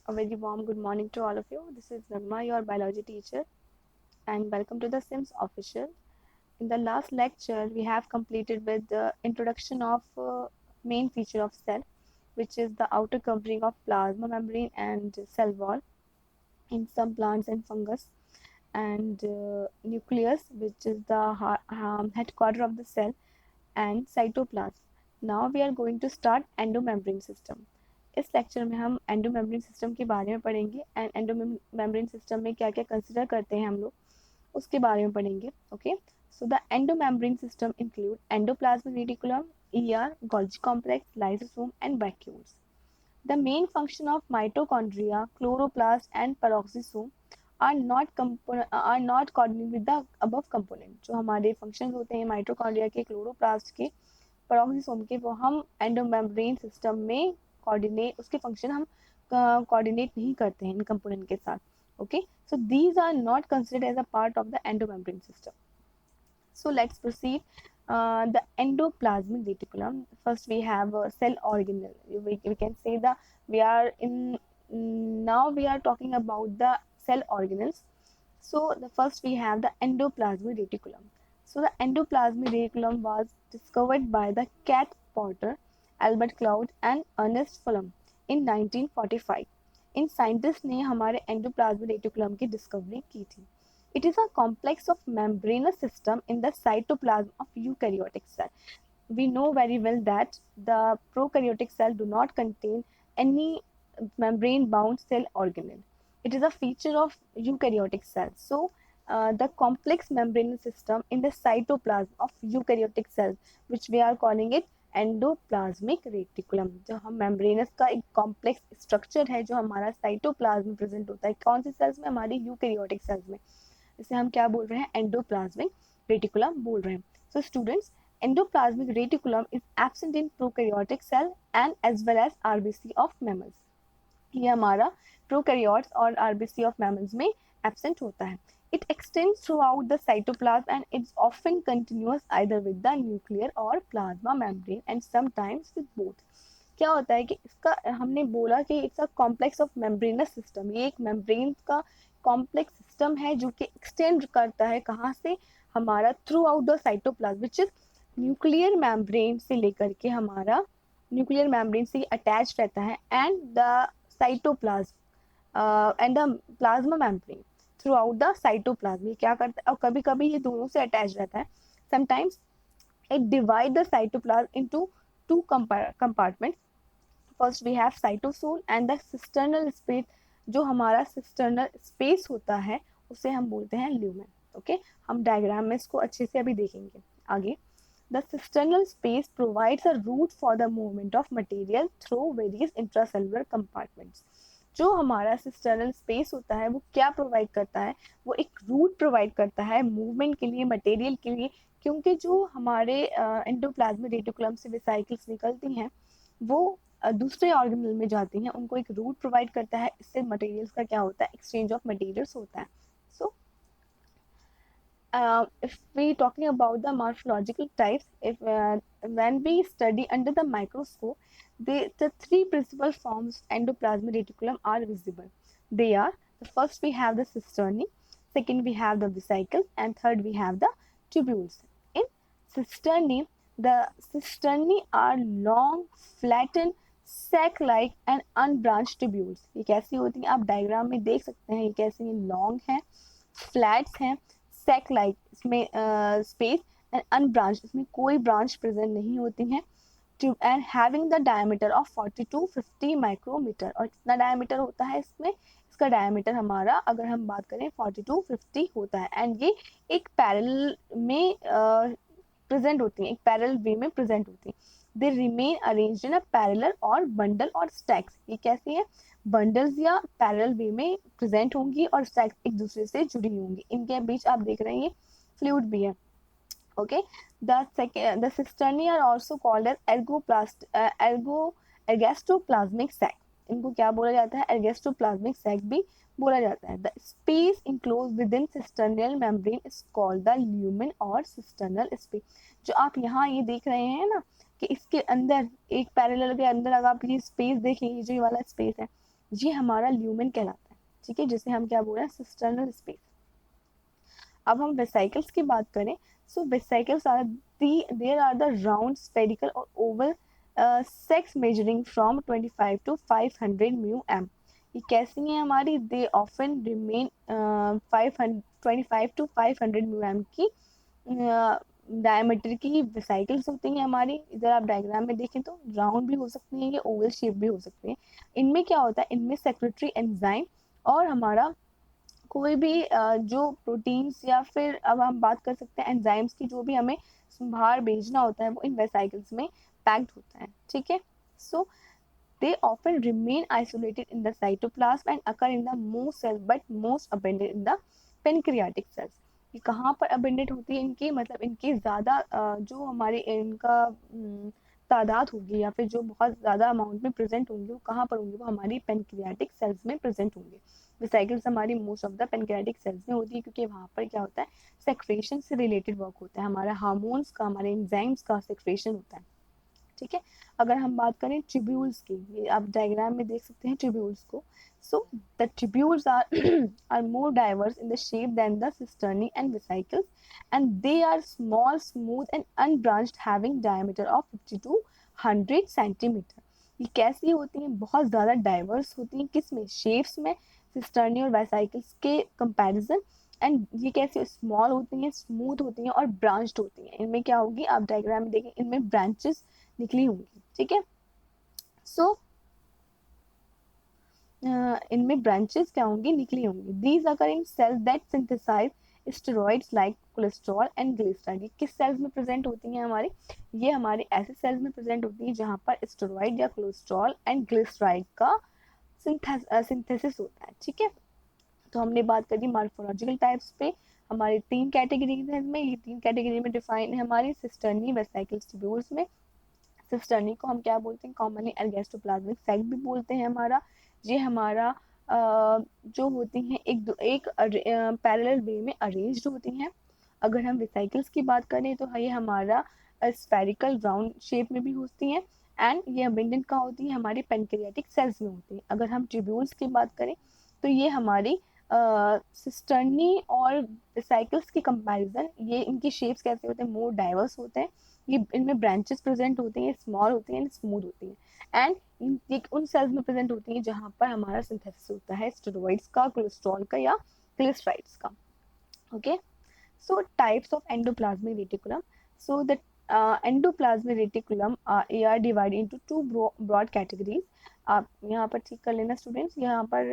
A very warm good morning to all of you. This is Nagma, your biology teacher, and welcome to the Sims Official. In the last lecture, we have completed with the introduction of main feature of cell, which is the outer covering of plasma membrane and cell wall in some plants and fungus, and nucleus, which is the headquarter of the cell, and cytoplasm. Now we are going to start endomembrane system. इस lecture में हम endomembrane system के बारे में पढ़ेंगे and endomembrane system में क्या क्या कंसिडर करते हैं हम लोग उसके बारे में पढ़ेंगे. Okay, so the endomembrane system include endoplasmic reticulum, ER, Golgi complex, lysosome and vacuoles. The main function of mitochondria, chloroplast, and peroxisome are not coordinated with the above component. जो हमारे functions होते हैं माइटोकॉन्ड्रिया के, chloroplast के, peroxisome के, वो हम endomembrane system में कोऑर्डिनेट उसके फंक्शन हम कोऑर्डिनेट नहीं करते हैं इन कंपोनेंट के साथ. Okay, so these are not considered as a part of the endomembrane system. So let's proceed. The endoplasmic reticulum. First, we have a cell organelle. We can say the we are in now we are talking about the cell organelles. So the first we have the endoplasmic reticulum. So the endoplasmic reticulum was discovered by the Cat Porter, Albert Cloud, and Ernest Fulham in 1945. In scientist ने हमारे endoplasmic reticulum की discovery की थी. It is a complex of membranous system in the cytoplasm of eukaryotic cell. We know very well that the prokaryotic cell do not contain any membrane-bound cell organelle. It is a feature of eukaryotic cells. So, the complex membranous system in the cytoplasm of eukaryotic cells, which we are calling it endoplasmic reticulum. जो हम membranes का एक complex structure है जो हमारा cytoplasm में present होता है. कौन सी सेल्स में? हमारी यूकैरियोटिक सेल्स में. इसे हम क्या बोल रहे हैं? एंडोप्लाज्मिक रेटिकुलम बोल रहे हैं. So students, endoplasmic reticulum is absent in prokaryotic cell and as well as RBC of mammals. ये हमारा प्रोकैरियोट्स और आरबीसी ऑफ मैमल्स में एब्सेंट होता है. It extends throughout the cytoplasm and it's often continuous either with the nuclear or plasma membrane and sometimes with both. क्या होता है कि इसका हमने बोला कि it's a complex of membranes system. ये एक मेम्ब्रेन का कॉम्प्लेक्स सिस्टम है जो कि एक्सटेंड करता है कहाँ से? हमारा through out the cytoplasm which is nuclear membrane से लेकर के हमारा न्यूक्लियर मेम्ब्रेन से अटैच रहता है and the cytoplasm and the plasma membrane through out the cytoplasm. ये क्या करता है? और कभी कभी ये दोनों से अटैच रहता है. Sometimes it divide the cytoplasm into two compartments. First we have cytosol and the cisternal space. जो हमारा सिस्टर्नल स्पेस होता है उसे हम बोलते हैं ल्यूमेन. ओके, हम डायग्राम में इसको अच्छे से अभी देखेंगे आगे. The cisternal space provides a route for the movement of material through various intracellular compartments. जो हमारा सिस्टर्नल स्पेस होता है वो क्या प्रोवाइड करता है? वो एक रूट प्रोवाइड करता है मूवमेंट के लिए, मटेरियल के लिए. क्योंकि जो हमारे एंडोप्लाज्मिक रेटिकुलम से वेसाइकल्स निकलती हैं वो दूसरे ऑर्गेनल में जाती हैं, उनको एक रूट प्रोवाइड करता है. इससे मटेरियल्स का क्या होता है? एक्सचेंज ऑफ मटेरियल्स होता है. सो if we talking about the morphological types, if when we study under the microscope, the three principal forms of endoplasmic reticulum are visible. They are: the first we have the cisternae, second we have the vesicles, and third we have the tubules. In cisternae, the cisternae are long, flattened, sac-like and unbranched tubules. ये कैसी होती हैं? आप diagram में देख सकते हैं ये कैसी हैं. लॉन्ग है, फ्लैट्स हैं, सेक लाइक इसमें स्पेस, एंड अनब्रांच इसमें कोई ब्रांच प्रेजेंट नहीं होती हैं. And having the diameter of 40 to 50 micrometer. और कितना डायमीटर होता है इसमें? इसका डायमीटर हमारा अगर हम बात करें 40 to 50 होता है. एंड ये एक पैरेलल में प्रेजेंट होती हैं, एक पैरेलल वे में प्रेजेंट होती हैं. They remain arranged in a parallel और बंडल और स्टैक्स. ये कैसी है? बंडल्स या पैरेलल वे में प्रेजेंट होंगी और स्टैक्स एक दूसरे से जुड़ी होंगी. इनके बीच आप देख रहे हैं ये फ्लूइड भी है. Okay, the cisternae are also called as ergastoplasmic sac. इनको क्या बोला जाता है? ergastoplasmic sac भी बोला जाता है. The space enclosed within cisternal membrane is called the lumen और cisternal space. जो आप यहाँ ये देख रहे हैं ना कि इसके अंदर एक पैरेलल के अंदर अगर आप ये स्पेस देखें, ये जो ये वाला स्पेस है ये हमारा ल्यूमेन कहलाता है, ठीक है, जिसे हम क्या बोल रहे हैं, सिस्टर्नल स्पेस। अब हम वेसिकल्स की बात करें, so vesicles are there are the round spherical और oval sacs measuring from 25 to 500 mu m. ये कैसी हैं हमारी, they often remain 25 to 500 mu m की डायमीटर की वेसिकल्स होती हैं हमारी। इधर आप डायग्राम में देखें तो राउंड भी हो सकती हैं, ये ओवल शेप भी हो सकती हैं। इनमें क्या होता है, इनमें सेक्रेटरी एंजाइम और हमारा कोई भी जो प्रोटीन्स या फिर अब हम बात कर सकते हैं एंजाइम्स की, जो भी हमें बाहर भेजना होता है वो इन वेसिकल्स में पैक्ड होता है, ठीक है। सो they often remain isolated in the cytoplasm and occur in the most cells but most abundant in the pancreatic cells। ये कहाँ पर abundant होती है इनकी, मतलब इनकी ज़्यादा जो हमारे इनका तादाद होगी या फिर जो बहुत ज़्यादा अमाउंट में प्रेजेंट होंगी, वो कहाँ पर होंगी, वो हमारी पेनक्रियाटिक सेल्स में प्रेजेंट होंगे। वेसिकल्स हमारी most of the pancreatic sales में होती है, क्योंकि वहाँ पर क्या होता है, सेक्रेशन से रिलेटेड वर्क होता है, हमारा हार्मोन्स का, हमारे एंजाइम्स का सेक्रेशन होता है, ठीक है। अगर हम बात करें ट्रिब्यूल्स की, ये आप डायग्राम में देख सकते हैं ट्रिब्यूल्स को। So the tubules are are more diverse in the shape than the cisternae and vesicles and they are small smooth and unbranched having diameter of 50 to 100 centimetre. ये कैसी होती हैं, बहुत ज़्यादा डाइवर्स होती हैं, किस में, शेप्स में, सिस्टर्नी और वेसिकल्स के कंपैरिजन। एंड ये कैसी स्मॉल होती हैं, स्मूथ होती हैं और ब्रांच्ड होती हैं। इनमें क्या होगी, आप डायग्राम में देखें, इनमें ब्रांचेस निकली होंगी, ठीक है। सो इनमें ब्रांचेस क्या होंगी, निकली होंगी। These occur in cells that synthesize steroids like cholesterol and glyceride. ये किस सेल्स में प्रेजेंट होती हैं हमारी, ये हमारे ऐसे सेल्स में प्रेजेंट होती हैं जहाँ पर स्टेरॉइड या कोलेस्ट्रॉल एंड ग्लिसराइड का सिंथेसिस होता है, ठीक है। तो हमने बात कर दी मॉर्फोलॉजिकल टाइप्स पे, हमारी तीन कैटेगरीज हैं इसमें, ये तीन कैटेगरी में डिफाइन है हमारी सिस्टर्नी वेसिकल्स ट्यूब्यूल्स में। सिस्टर्नी को हम क्या बोलते हैं, कॉमनली एल्गेस्टोप्लाज्मिक साइट भी बोलते हैं हमारा। ये हमारा जो होती हैं एक पैरेलल वे में अरेंज्ड होती हैं। अगर हम रिसाइकल्स की बात करें तो ये हमारा स्फेरिकल राउंड शेप में भी होती हैं एंड ये अबेंडेंट कहाँ होती है, हमारे पेनक्रियाटिक सेल्स में होती हैं। अगर हम ट्यूब्यूल्स की बात करें तो ये हमारी सिस्टर्नी और रिसाइकल्स के कंपैरिजन, ये इनकी शेप्स कैसे होते हैं, मोर डाइवर्स होते हैं। ये इनमें ब्रांचेस प्रेजेंट होती हैं, स्मॉल होती हैं, स्मूथ होती हैं एंड ये उन सेल्स में प्रेजेंट होती हैं जहाँ पर हमारा सिंथेसिस होता है स्टेरॉइड्स का, कोलेस्ट्रॉल का या ग्लिसराइड्स का, okay. So types of endoplasmic reticulum. So the endoplasmic reticulum are divided into two broad categories. आप यहाँ पर ठीक कर लेना स्टूडेंट्स, यहाँ पर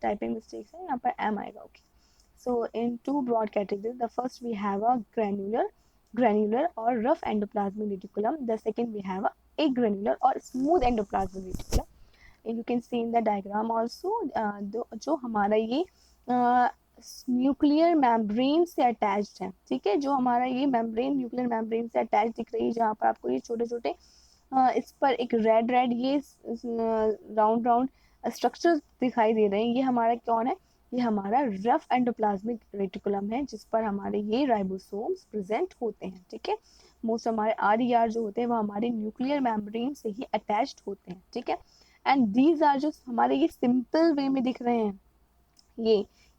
टाइपिंग मिस्टेक्स है, यहाँ पर एम आएगा, okay. So in two broad categories, the first we have a granular or rough endoplasmic reticulum. The second we have a agranular or smooth endoplasmic reticulum. You can see in the diagram also, जो हमारा ये nuclear membrane से attached है, ठीक है। जो हमारा ये मेम्ब्रेन न्यूक्लियर मेम्ब्रेन से अटैच दिख रही है, जहाँ पर आपको ये छोटे छोटे इस पर एक रेड रेड ये राउंड राउंड स्ट्रक्चर दिखाई दे रहे हैं, ये हमारा कौन है, ये हमारा रफ एंडोप्लाज्मिक रेटिकुलम है, जिस पर हमारे ये राइबोसोम्स प्रेजेंट होते हैं, ठीक है। मोस्ट हमारे आर जो होते हैं वो हमारे न्यूक्लियर मेम्ब्रेन से ही अटैच्ड होते हैं, ठीक है। एंड दीज आर जो हमारे ये सिंपल वे में दिख रहे हैं,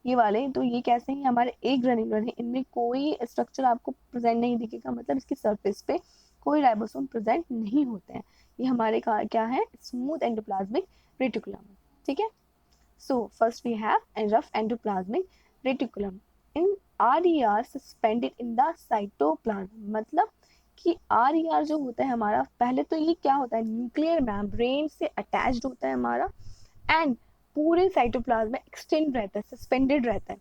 ये वाले, तो ये कैसे हैं, हमारे एक ग्रेन्युलर है, इनमें कोई स्ट्रक्चर आपको प्रेजेंट नहीं दिखेगा, मतलब इसकी सरफेस पे कोई राइबोसोम प्रेजेंट नहीं होते हैं। ये हमारे क्या है, स्मूथ एंडोप्लाज्मिक रेटिकुलम, ठीक है। So first we have rough endoplasmic reticulum in are suspended in the cytoplasm. मतलब कि आर जो होता है हमारा, पहले तो ये क्या होता है, न्यूक्लियर मेम्ब्रेन से अटैच्ड होता है हमारा एंड पूरे साइटोप्लाज्म में एक्सटेंड रहता है, सस्पेंडेड रहता है।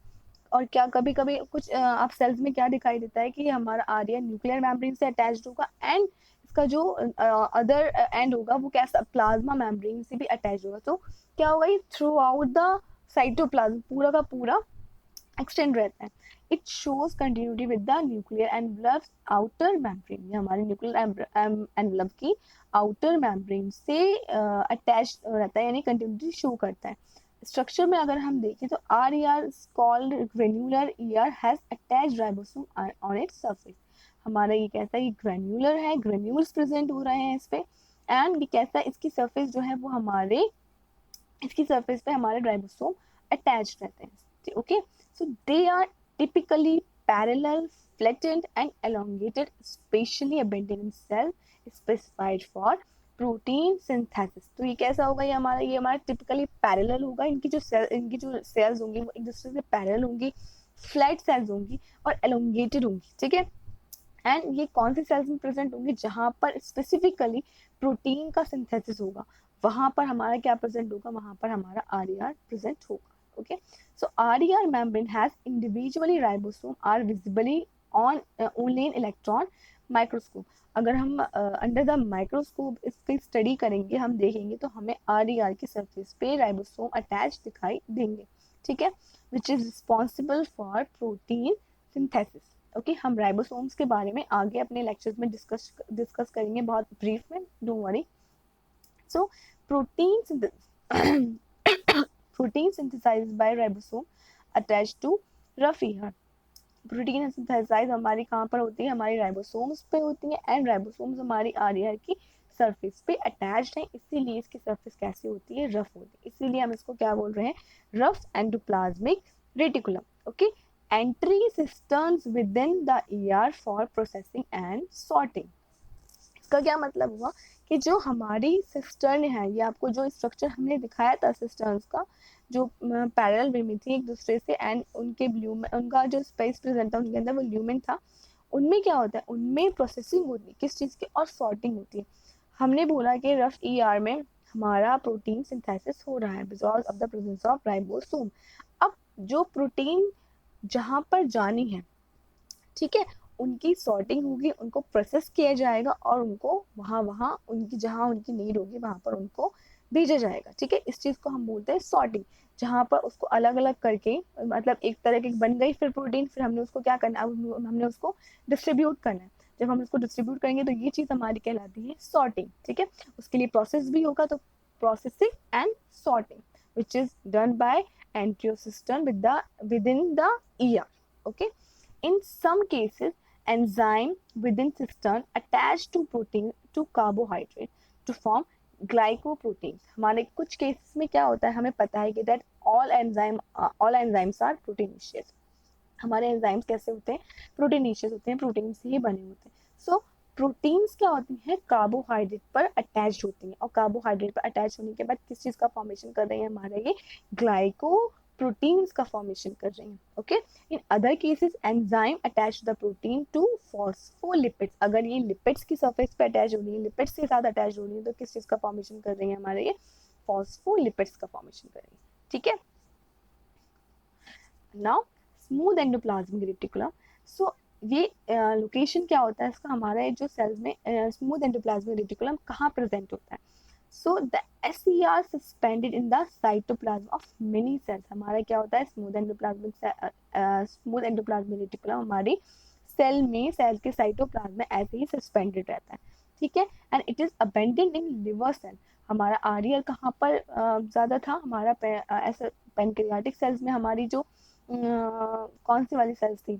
और क्या कभी कभी कुछ आप सेल्स में क्या दिखाई देता है कि हमारा आर्या न्यूक्लियर मेम्ब्रेन से अटैच्ड होगा एंड इसका जो अदर एंड होगा वो कैसा, प्लाज्मा मेम्ब्रेन से भी अटैच होगा। तो क्या होगा, ये थ्रू आउट द साइटोप्लाज्म पूरा का पूरा एक्सटेंड रहता है। It shows continuity with the nuclear envelope outer membrane. ये हमारे न्यूक्लियर एनवलप की आउटर मेम्ब्रेन से अटैच रहता है, यानी कंटिन्यूटी शो करता है। स्ट्रक्चर में अगर हम देखें तो R E R called granular E R has attach ribosome on its surface. हमारा ये कैसा है, ये ग्रेन्यूलर है, ग्रेन्यूल्स प्रेजेंट हो रहे हैं इस पे एंड ये कैसा, इसकी सरफेस जो है वो हमारे इसकी सरफेस पे हमारे राइबोसोम अटैच रहते हैं. Okay, so they are typically parallel, flattened and elongated, spatially abundant in cell specified for protein synthesis. तो ये कैसा होगा, ये हमारा टिपिकली पैरेलल होगा. इनकी जो सेल्स होंगी वो एक दूसरे से पैरेलल होंगी, फ्लैट सेल्स होंगी और एलोंगेटेड होंगी. ठीक है, एंड ये कौन सी सेल्स में प्रेजेंट होंगे, जहां पर स्पेसिफिकली प्रोटीन का सिंथेसिस होगा, वहां पर हमारा क्या प्रेजेंट होगा, वहां पर हमारा आरईआर प्रेजेंट होगा. Okay, so RER membrane has individually ribosome are visibly on only in electron microscope. अगर हम अंडर द माइक्रोस्कोप इसकी स्टडी करेंगे, हम देखेंगे तो हमें आरईआर की सरफेस पे राइबोसोम अटैच दिखाई देंगे. ठीक है, which is responsible for protein synthesis. Okay, हम राइबोसोम्स के बारे में आगे अपने लेक्चर्स में डिस्कस करेंगे बहुत ब्रीफ में, don't worry. So protein protein synthesized by ribosome attached to rough ER. Protein synthesize हमारी कहाँ पर होती है, हमारी राइबोसोम्स पे होती है, एंड राइबोसोम्स हमारी आरईआर की सरफेस पे अटैच्ड है, इसीलिए इसकी सरफेस कैसी होती है, रफ होती है. इसीलिए हम इसको क्या बोल रहे हैं, rough endoplasmic reticulum. Okay, entry cisterns within the ER for processing and sorting. इसका क्या मतलब हुआ कि जो हमारी सिस्टर्न है, ये आपको जो स्ट्रक्चर हमने दिखाया था सिस्टर्न्स का, जो पैरेलल वे में थी एक दूसरे से, एंड उनके उनका जो स्पेस प्रेजेंट था उनके अंदर वो ल्यूमेन था. उनमें क्या होता है, उनमें प्रोसेसिंग होती है किस चीज़ की, और सॉर्टिंग होती है. हमने बोला कि रफ ईआर में हमारा प्रोटीन सिंथेसिस हो रहा है because of the presence of ribosome. अब जो प्रोटीन जहां पर जानी है, ठीक है, उनकी सॉर्टिंग होगी, उनको प्रोसेस किया जाएगा और उनको वहां वहां उनकी जहां उनकी नीड होगी वहां पर उनको भेजा जाएगा. ठीक है, इस चीज को हम बोलते हैं सॉर्टिंग. जहां पर उसको अलग अलग करके, मतलब एक तरह की बन गई फिर प्रोटीन, फिर हमने उसको क्या करना है, हमने उसको डिस्ट्रीब्यूट करना है. जब हम उसको डिस्ट्रीब्यूट करेंगे तो ये चीज हमारी कहलाती है सॉर्टिंग. ठीक है, उसके लिए प्रोसेस भी होगा, तो processing and sorting which is done by एंट्रियोसिस्टम within the ER. Okay, in some cases, enzyme within cistern attach to protein to carbohydrate to form glycoproteins. हमारे कुछ केसेस में क्या होता है, हमें पता है कि that all enzymes are proteinaceous. हमारे एंजाइम्स कैसे होते हैं, प्रोटीनेशियस होते हैं, प्रोटीन से ही बने होते हैं. सो प्रोटीन्स क्या होती हैं, कार्बोहाइड्रेट पर अटैच होती हैं, और कार्बोहाइड्रेट पर अटैच होने के बाद किस चीज का फॉर्मेशन कर रही है, हमारे ये ग्लाइको प्रोटीन्स का फॉर्मेशन कर रही हैं. Okay, in other cases enzyme attach the protein to phospholipids. अगर ये लिपिड्स की सरफेस पे अटैच हो रही है, लिपिड्स के साथ अटैच हो रही है, तो किस चीज का फॉर्मेशन कर रही है, हमारे ये फॉस्फोलिपिड्स का फॉर्मेशन कर रही है. ठीक है, नाउ स्मूथ एंडोप्लाज्मिक रेटिकुलम. सो ये लोकेशन क्या होता है इसका, हमारे जो सेल्स में स्मूथ एंडोप्लाज्मिक रेटिकुलम कहाँ प्रेजेंट होता है. So the SER suspended in the cytoplasm of many cells. हमारा क्या होता है, स्मूथ एंडोप्लाज्मिक रेटिकुलम हमारी सेल में, सेल के साइटोप्लाज्म में ऐसे ही सस्पेंडेड रहता है. ठीक है, and it is abundant in liver cell. हमारा आरईआर कहाँ पर ज्यादा था, हमारा ऐसे पेनक्रियाटिक सेल्स में. हमारी जो कौन सी वाली सेल्स थी,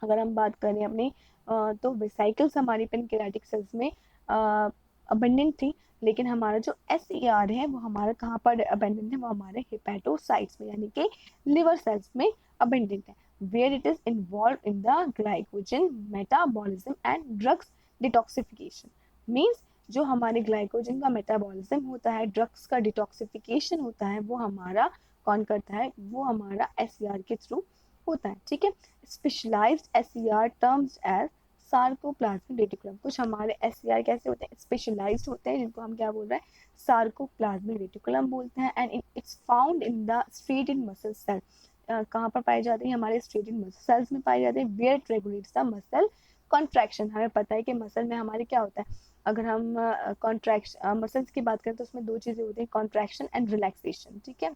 अगर हम बात करें अपनी, तो वेसाइकल्स हमारी पेनक्रियाटिक सेल्स में अबेंडेंट थी. लेकिन हमारा जो SER है वो हमारा कहाँ पर अबेंडेंट है, वो हमारे हेपेटोसाइट्स में, यानी कि लिवर सेल्स में अबेंडेंट है, where it is involve in the glycogen metabolism and drugs detoxification. Means जो हमारे ग्लाइकोजन का मेटाबॉलिज्म होता है, ड्रग्स का डिटॉक्सिफिकेशन होता है, वो हमारा कौन करता है, वो हमारा SER के थ्रू होता है. ठीक है, specialized SER terms as sarcoplasmic reticulum. कुछ हमारे SER कैसे होते हैं, स्पेशलाइज्ड होते हैं, जिनको हम क्या बोल रहे हैं, सार्कोप्लाज्मिक रेटिकुलम बोलते हैं. And it's found in the straight in muscle cell. कहाँ पर पाई जाती है, हमारे स्ट्रेट इन मसल सेल्स में पाई जाती है, where it regulates the muscle contraction. हमें पता है कि मसल में हमारे क्या होता है, अगर हम कॉन्ट्रैक्शन मसल्स की बात करें तो उसमें दो चीज़ें होती हैं, कॉन्ट्रैक्शन एंड रिलैक्सेशन. ठीक है,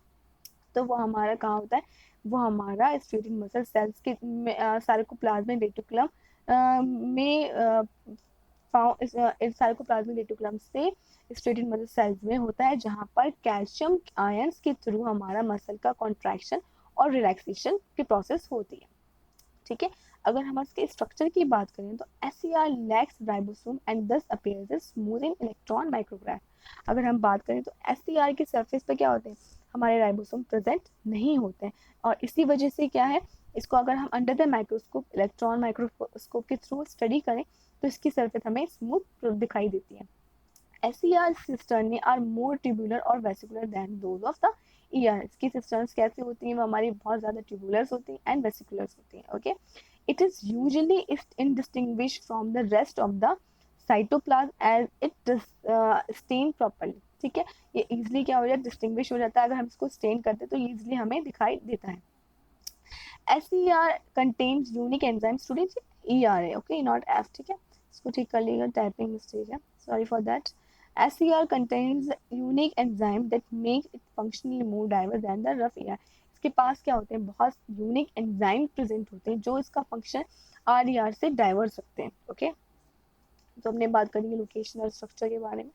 तो वो हमारा कहाँ होता है, वो हमारा स्ट्रेट इन मसल सेल्स के सार्कोप्लाज्मिक रेटिकुलम में सार्कोप्लाज्मिक रेटिकुलम से स्ट्रेटेड मसल सेल्स में होता है, जहां पर कैल्शियम आयंस के थ्रू हमारा मसल का कॉन्ट्रैक्शन और रिलैक्सेशन की प्रोसेस होती है. ठीक है, अगर हम इसके स्ट्रक्चर की बात करें तो SCR लैक्स राइबोसोम एंड दस अपीयर्स एज स्मूथ इन इलेक्ट्रॉन माइक्रोग्राफ। अगर हम बात करें तो SCR के सरफेस पे क्या होते हैं, हमारे राइबोसोम प्रेजेंट नहीं होते हैं, और इसी वजह से क्या है, इसको अगर हम under the microscope, electron microscope के थ्रू स्टडी करें तो इसकी सरफेस हमें स्मूथ दिखाई देती है। SCR cisternae are more tubular और vesicular than those of the ER। इसकी cisterns कैसे होती हैं, वो हमारी बहुत ज़्यादा tubulars होती हैं and vesiculars होती हैं। Okay, it is usually indistinguished from the rest of the cytoplasm as it stain properly। ठीक है, ये easily क्या हो जाता है, डिस्टिंग्विश हो जाता है, अगर हम इसको स्टेन करते हैं तो easily हमें दिखाई देता है। SCR contains unique enzymes, students ER है, ओके नॉट F, ठीक है, इसको ठीक कर लीजिएगा, टाइपिंग मिस्टेक है, sorry for that. SCR contains unique enzyme that make it functionally more diverse than the rough ER। इसके पास क्या होते हैं, बहुत यूनिक एंजाइम प्रेजेंट होते हैं जो इसका फंक्शन RER से डाइवर्स रखते हैं। ओके, तो हमने बात करेंगे लोकेशन और स्ट्रक्चर के बारे में।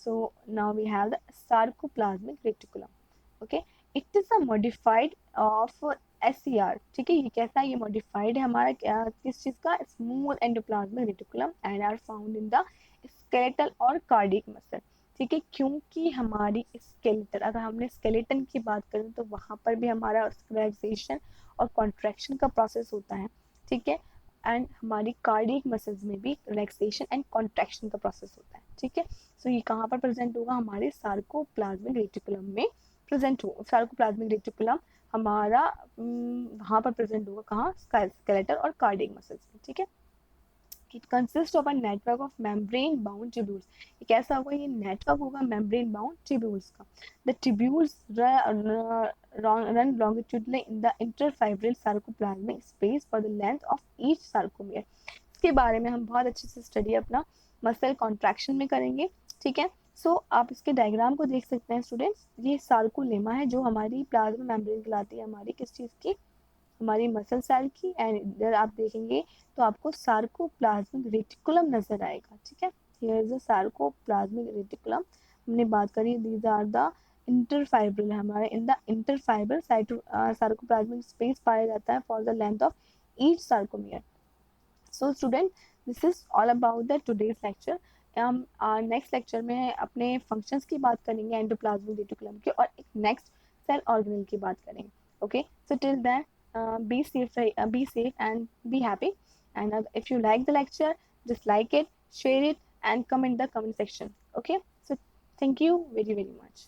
So now we have the sarcoplasmic reticulum. Okay, it is a modified of SCR। ठीक है, ये कैसा है, ये मॉडिफाइड है हमारा क्या, किस चीज का, smooth endoplasmic reticulum and are found in the skeletal और कार्डियक मसल। ठीक है, क्योंकि हमारी स्केलेटल, अगर हमने स्केलेटन की बात करें तो वहां पर भी हमारा रिलैक्सेशन और कॉन्ट्रैक्शन का प्रोसेस होता है। ठीक है, एंड हमारी कार्डियक मसल्स में भी रिलैक्सेशन एंड कॉन्ट्रैक्शन का प्रोसेस होता है। ठीक है, सो ये कहाँ पर प्रेजेंट होगा, हमारे सार्कोप्लाज्मिक रेटिकुलम में प्रेजेंट हो, सार्कोप्लाज्मिक रेटिकुलम हमारा वहाँ पर प्रेजेंट होगा, कहाँ, स्केलेटल और कार्डियक मसल्स में। ठीक है, it consist of a network of membrane bound tubules. ये कैसा होगा, ये नेटवर्क होगा मेम्ब्रेन बाउंड ट्यूब्यूल्स का। The tubules run longitudinally in the interfibril sarcoplasmic space for the length of each sarcomere। इसके बारे में हम बहुत अच्छे से स्टडी अपना मसल कॉन्ट्रैक्शन में करेंगे। ठीक है, सो आप इसके डायग्राम को देख सकते हैं स्टूडेंट्स, ये सार्कोलेमा है जो हमारी प्लाज्मा मेम्ब्रेन कहलाती है, हमारी किस चीज़ की, हमारी मसल सेल की, एंड इधर आप देखेंगे तो आपको सार्कोप्लाज्मिक रेटिकुलम नजर आएगा। ठीक है, here is a sarcoplasmic reticulum. हमने बात करी, दीज आर द इंटरफाइब्रल, हमारे इन द इंटरफाइब्रल सार्कोप्लाज्मिक स्पेस पाया जाता है for the length of each sarcomere. So student, this is all about the today's lecture. हम नेक्स्ट लेक्चर में अपने फंक्शंस की बात करेंगे एंडोप्लाज्मिक रेटिकुलम के, और एक नेक्स्ट सेल ऑर्गेनल की बात करेंगे। Okay, so till then be safe and be happy, and if you like the lecture, just like it, share it, and comment in the comment section. Okay, so thank you very much.